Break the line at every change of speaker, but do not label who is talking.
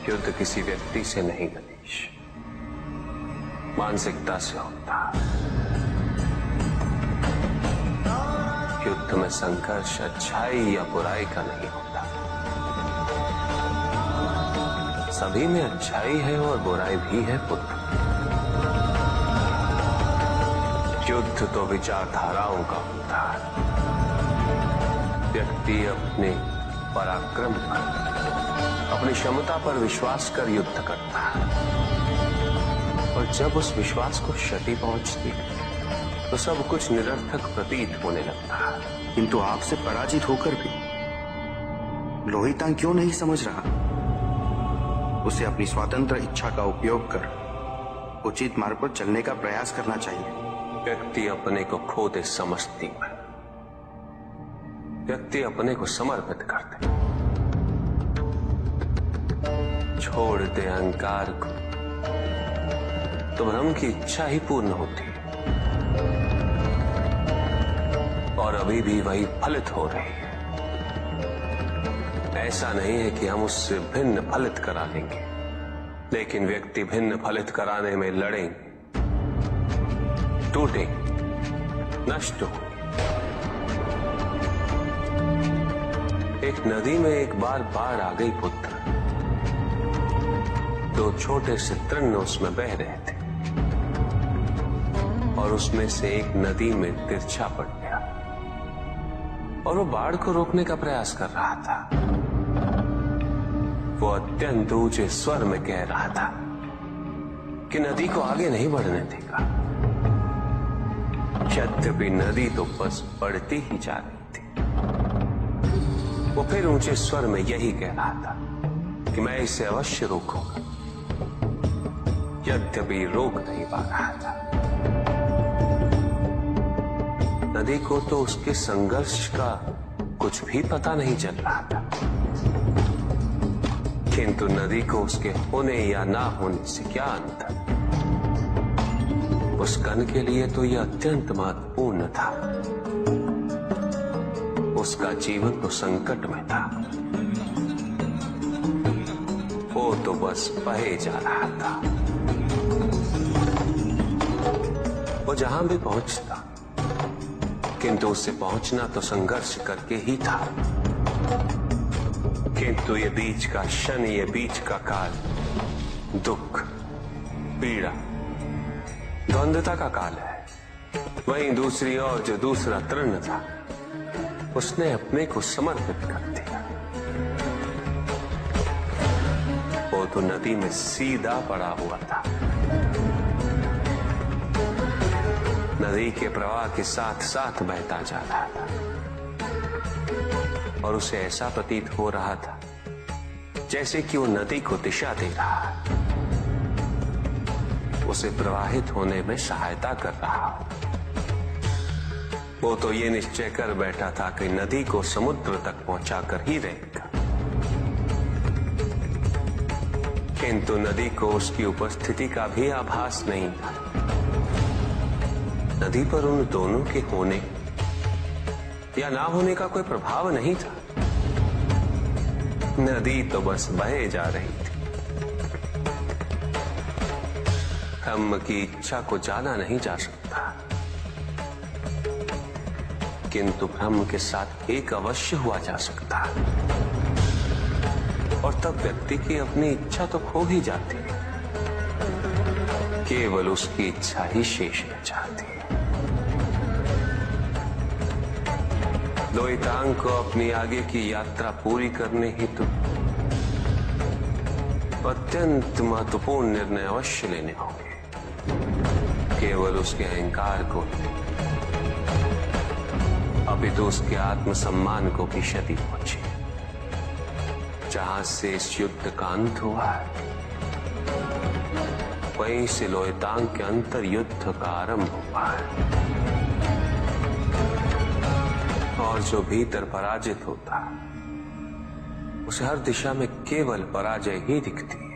युद्ध किसी व्यक्ति से नहीं गणेश, मानसिकता से होता। युद्ध में संघर्ष अच्छाई या बुराई का नहीं होता, सभी में अच्छाई है और बुराई भी है पुत्र। युद्ध तो विचारधाराओं का होता है। व्यक्ति अपने पराक्रम पर, अपनी क्षमता पर विश्वास कर युद्ध करता है, और जब उस विश्वास को क्षति पहुंचती तो सब कुछ निरर्थक प्रतीत होने लगता है।
किंतु आपसे पराजित होकर भी लोहितांग क्यों नहीं समझ रहा? उसे अपनी स्वतंत्र इच्छा का उपयोग कर उचित मार्ग पर चलने का प्रयास करना चाहिए।
व्यक्ति अपने को खो दे समझती में, व्यक्ति अपने को समर्पित कर दे, छोड़ दे अहंकार को, तो ब्रह्म की इच्छा ही पूर्ण होती है, और अभी भी वही फलित हो रही है। ऐसा नहीं है कि हम उससे भिन्न फलित करा लेंगे, लेकिन व्यक्ति भिन्न फलित कराने में लड़ेंगे, टूटेंगे, नष्ट हो। एक नदी में एक बार बाढ़ आ गई पुत्र। दो छोटे से तृण उसमें बह रहे थे, और उसमें से एक नदी में तिरछा पड़ गया, और वो बाढ़ को रोकने का प्रयास कर रहा था। वो अत्यंत ऊंचे स्वर में कह रहा था कि नदी को आगे नहीं बढ़ने देगा। यद्यपि नदी तो बस बढ़ती ही जा रही थी। वो फिर ऊंचे स्वर में यही कह रहा था कि मैं इसे अवश्य रोकूंगा, यद्यपि रोक नहीं पा रहा था। नदी को तो उसके संघर्ष का कुछ भी पता नहीं चल रहा था, किंतु नदी को उसके होने या ना होने से क्या अंतर। उस कण के लिए तो यह अत्यंत महत्वपूर्ण था। उसका जीवन तो संकट में था। वो तो बस बहे जा रहा था। वो जहां भी पहुंचता, किंतु उससे पहुंचना तो संघर्ष करके ही था। किंतु ये बीच का क्षण, ये बीच का काल दुख, पीड़ा, द्वंद्वता का काल है। वहीं दूसरी ओर जो दूसरा तृण था, उसने अपने को समर्पित कर दिया। वो तो नदी में सीधा पड़ा हुआ था। नदी के प्रवाह के साथ साथ बहता जा रहा था, और उसे ऐसा प्रतीत हो रहा था जैसे कि वो नदी को दिशा दे रहा है, उसे प्रवाहित होने में सहायता कर रहा। वो तो ये निश्चय कर बैठा था कि नदी को समुद्र तक पहुंचाकर ही रहेगा, किंतु नदी को उसकी उपस्थिति का भी आभास नहीं था। नदी पर उन दोनों के होने या ना होने का कोई प्रभाव नहीं था। नदी तो बस बहे जा रही थी। ब्रह्म की इच्छा को जाना नहीं जा सकता, किंतु ब्रह्म के साथ एक अवश्य हुआ जा सकता, और तब व्यक्ति की अपनी इच्छा तो खो ही जाती है, केवल उसकी इच्छा ही शेष रह जाती है। लोहितांग को अपनी आगे की यात्रा पूरी करने हेतु अत्यंत महत्वपूर्ण निर्णय अवश्य लेने होंगे। केवल उसके अहंकार को, अपितु उसके आत्मसम्मान को भी क्षति पहुंची। जहां से इस युद्ध का अंत हुआ है, वहीं से लोहितांग के अंतर युद्ध का आरंभ हुआ है, और जो भीतर पराजित होता, उसे हर दिशा में केवल पराजय ही दिखती।